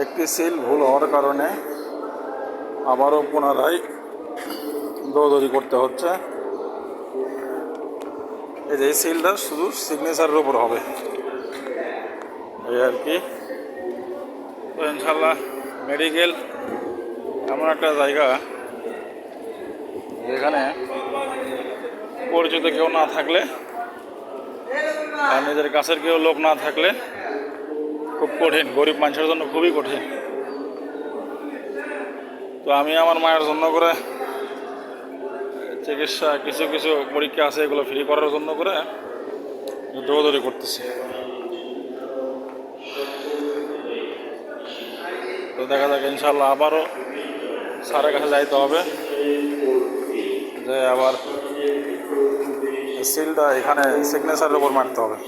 একটি সিল ভুল হওয়ার কারণে আবারও পুনরায় দৌড়দৌড়ি করতে হচ্ছে। এই যে সিলটা শুধু সিগনেচারের উপর হবে, এই আর কি। তো ইনশাল্লাহ মেডিকেল এমন একটা জায়গা যেখানে পরিচিত কেউ না থাকলে আর নিজের কাছের কেউ লোক না থাকলে খুব কঠিন, গরিব মানুষের জন্য খুবই কঠিন। তো আমি আমার মায়ের জন্য করে চিকিৎসা কিছু কিছু পরীক্ষা আছে, এগুলো ফ্রি করার জন্য করে দৌড়দৌড়ি করতেছি। তো দেখা যাক ইনশাল্লাহ আবারও স্যারের কাছে যাইতে হবে, যে আবার সিলটা এখানে সিগনেচারের উপর মারতে হবে।